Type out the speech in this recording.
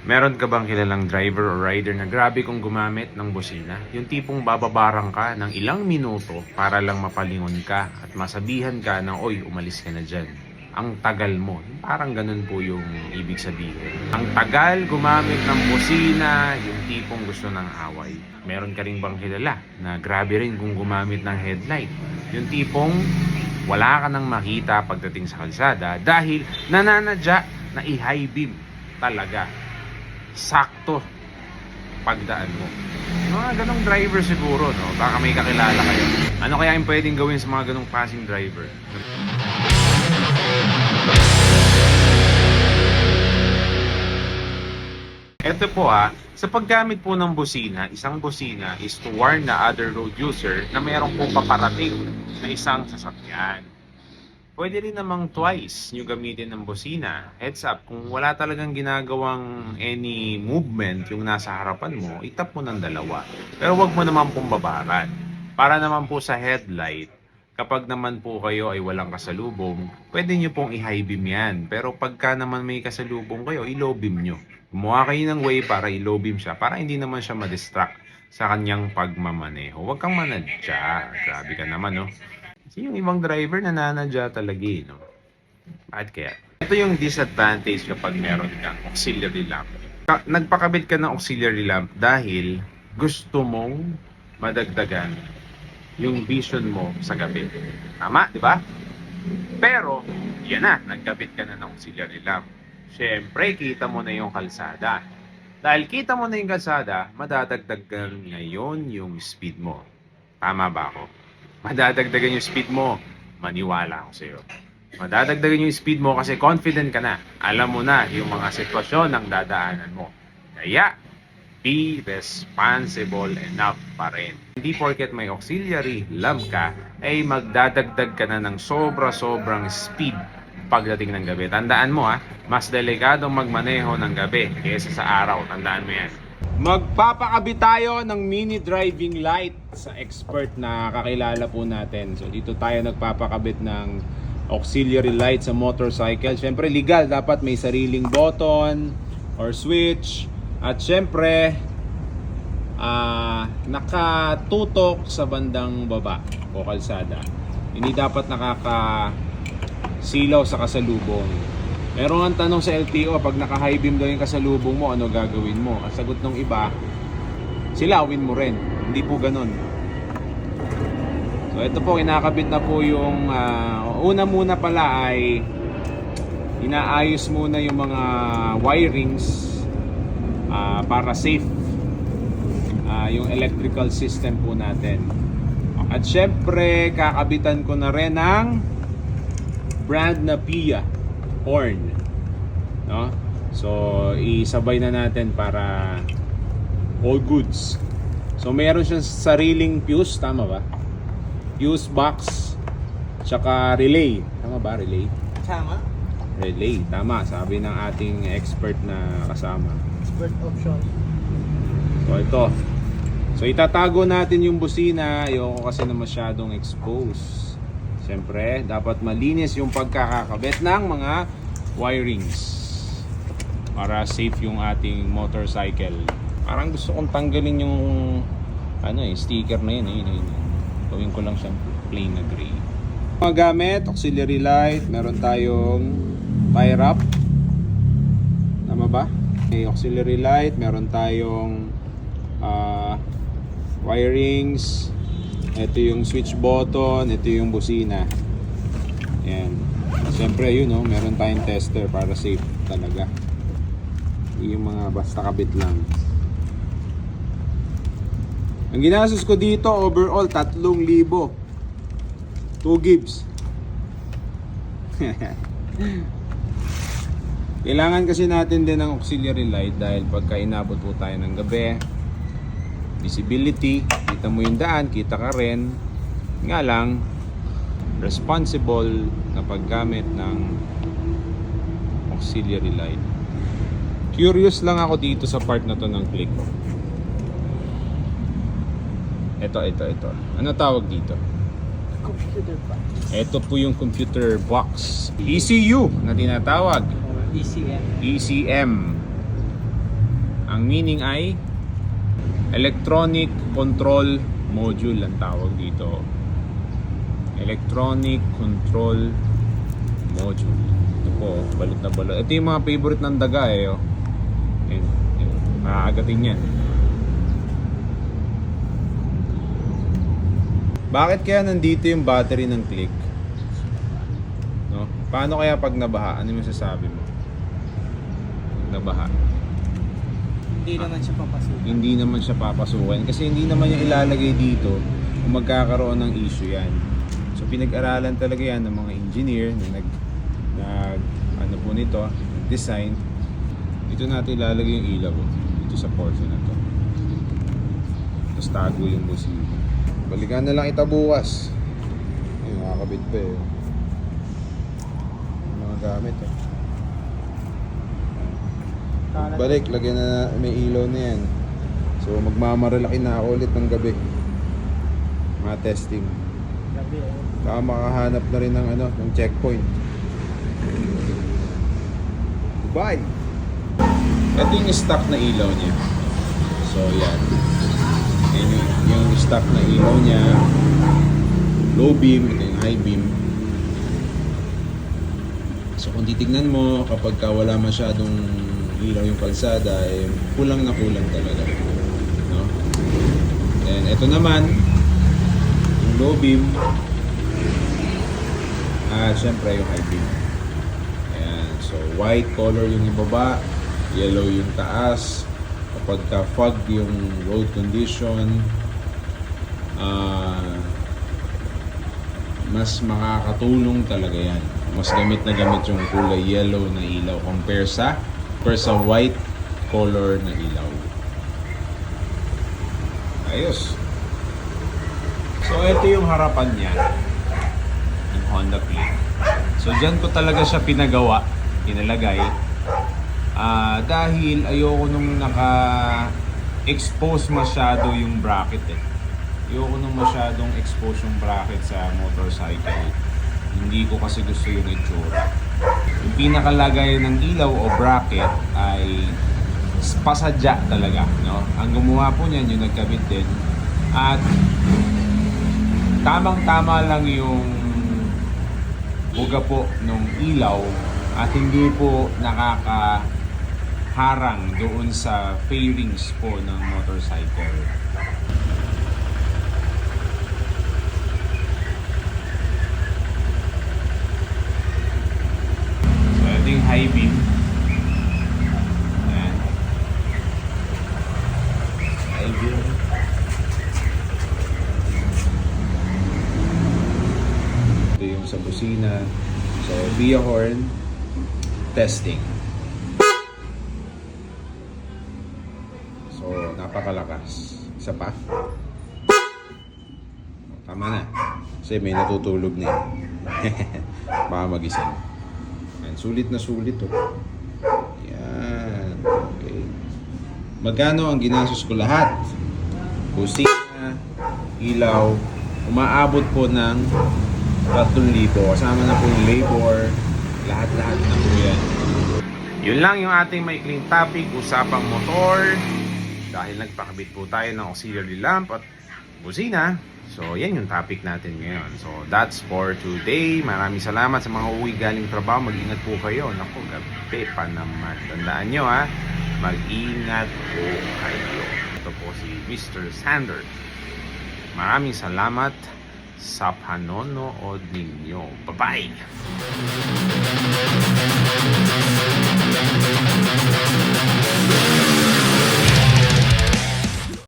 Meron ka bang kilalang driver o rider na grabe kung gumamit ng busina? Yung tipong bababarang ka ng ilang minuto para lang mapalingon ka at masabihan ka na, "Oy, umalis ka na dyan. Ang tagal mo." Parang ganun po yung ibig sabihin. Ang tagal gumamit ng busina, yung tipong gusto ng away. Meron ka rin bang kilala na grabe rin kung gumamit ng headlight? Yung tipong wala ka nang makita pagdating sa kalsada dahil nananadya na i-high beam talaga. Sakto pagdaan mo. Mga ganong driver siguro, no? Baka may kakilala kayo. Ano kaya yung pwedeng gawin sa mga ganong passing driver? Ito po sa paggamit po ng busina, isang busina is to warn the other road user na mayroong po paparating na isang sasakyan. Pwede rin namang twice nyo gamitin ng busina. Heads up, kung wala talagang ginagawang any movement yung nasa harapan mo, itap mo ng dalawa. Pero wag mo naman pong babaran. Para naman po sa headlight, kapag naman po kayo ay walang kasalubong, pwede nyo pong i-high beam yan. Pero pagka naman may kasalubong kayo, i-low beam nyo. Gumawa kayo ng way para i-low beam siya, para hindi naman siya ma-distract sa kanyang pagmamaneho. Huwag kang manadya. Grabe ka naman, no? Kasi yung ibang driver nananadya talaga, no? Bakit kaya? Ito yung disadvantage kapag meron kang auxiliary lamp. Nagpakabit ka ng auxiliary lamp dahil gusto mong madagdagan yung vision mo sa gabi. Tama, di ba? Pero, yan na, nagkabit ka na ng auxiliary lamp. Siyempre, kita mo na yung kalsada. Dahil kita mo na yung kalsada, madadagdagan ngayon yung speed mo. Tama ba ako? Madadagdagan yung speed mo. Maniwala ako sa'yo. Madadagdagan yung speed mo kasi confident ka na. Alam mo na yung mga sitwasyon ng dadaanan mo. Kaya, be responsible enough pa rin. Hindi porket may auxiliary lamp ka, ay magdadagdag ka na ng sobra-sobrang speed pagdating ng gabi. Tandaan mo mas delikadong magmaneho ng gabi kaysa sa araw. Tandaan mo yan. Magpapakabit tayo ng mini driving light sa expert na kakilala po natin. So dito tayo nagpapakabit ng auxiliary light sa motorcycle. Siyempre legal, dapat may sariling button or switch. At siyempre nakatutok sa bandang baba o kalsada. Hindi dapat nakakasilaw sa kasalubong. Meron ang tanong sa LTO, pag naka-high beam daw yung kasalubong mo, ano gagawin mo? Ang sagot ng iba, silawin mo rin. Hindi po ganun. So ito po, kinakabit na po yung una muna pala ay inaayos muna yung mga wirings para safe yung electrical system po natin. At syempre, kakabitan ko na rin ng brand na Pia horn, no? So isabay na natin para all goods. So meron siyang sariling fuse, tama ba? Fuse box tsaka relay, tama ba? Relay? Tama. Relay, tama, sabi ng ating expert na kasama. Expert option. So ito. So itatago natin yung busina, ayoko kasi na masyadong expose. Siyempre, dapat malinis yung pagkakakabit ng mga wirings para safe yung ating motorcycle. Parang gusto kong tanggalin yung sticker na yun. Gawin ko lang siyang plain na gray. Mga gamit, auxiliary light, meron tayong tie wrap. Tama ba? May auxiliary light, meron tayong wirings. Ito yung switch button, ito yung busina. Ayan. Siyempre meron tayong tester para safe talaga. Yung mga basta kabit lang. Ang ginastos ko dito overall 3,000. 2 gigs. Kailangan kasi natin din ng auxiliary light dahil pagka inabot po tayo ng gabi, visibility, kita mo yung daan, kita ka rin. Nga lang, responsible na paggamit ng auxiliary light. Curious lang ako dito sa part na to ng click. Ito. Ano tawag dito? Computer box. Ito po yung computer box. ECU na tinatawag. Or ECM. ECM. Ang meaning ay electronic control module ang tawag dito. Electronic control module. Ito po, balot na balot. Ito yung mga favorite ng daga eh. Oh. Ayun, ayun. Makakagating yan. Bakit kaya nandito yung battery ng Click? No? Paano kaya pag nabaha? Ano yung masasabi mo? Pag nabaha? Hindi naman siya papasok. Hindi naman siya papasukin kasi hindi naman yung ilalagay dito kung magkakaroon ng issue yan. So pinag-aralan talaga yan ng mga engineer na nag ano po nito, design. Dito natin ilalagay yung ilaw dito sa portion na to. Tapos tago yung busina. Balikan na lang ita bukas. Ayun, nakakabit pa eh. Yung mga gamit eh. Balik, lagyan na may ilaw na yan. So magmamaralaki na ako ulit ng gabi. Mga testing. Gabi eh. Baka makahanap na rin ng ano, ng checkpoint. Goodbye! Ito yung stock na ilaw niya. So yan. Yan yung stock na ilaw niya. Low beam, ito yung high beam. So kung titignan mo, kapag wala masyadong ilaw yung kalsada, eh, kulang na kulang talaga, no? And ito naman yung low beam at syempre yung high beam. Ayan, so white color yung ibaba, yellow yung taas. Kapag fog yung road condition, mas makakatulong talaga yan. Mas gamit na gamit yung kulay yellow na ilaw compare sa white color na ilaw. Ayos. So ito yung harapan niya, yung Honda Click. So dyan ko talaga siya pinalagay dahil ayoko nung naka-expose masyado yung bracket eh. Ayoko nung masyadong expose yung bracket sa motorcycle. Hindi ko kasi gusto yung itsura. Yung pinakalagay ng ilaw o bracket ay pasadya talaga, no? Ang gumawa po niyan yung nagkabit din at tamang-tama lang yung buga po ng ilaw at hindi po nakakaharang doon sa fairings po ng motorcycle. Yung high beam. Ayan. High beam. Ito yung sa busina. So, via horn, testing. So, napakalakas. Isa pa. Tama na. Kasi may natutulog na yun. Baka magising. Sulit na sulit oh. Yan. Okay. Magkano ang ginastos ko lahat? Kusina, ilaw, umaabot po ng 3,000. Kasama na po yung labor, lahat-lahat na po yan. Yun lang yung ating maikling topic, usapang motor. Dahil nagpakabit po tayo ng auxiliary lamp at busina. So, yan yung topic natin ngayon. So, that's for today. Maraming salamat sa mga uwi galing trabaho. Mag-ingat po kayo. Naku, gabi pa naman. Tandaan nyo ha, mag-ingat po kayo. Ito po si Mr. Sander. Maraming salamat sa panonood ninyo. Bye-bye!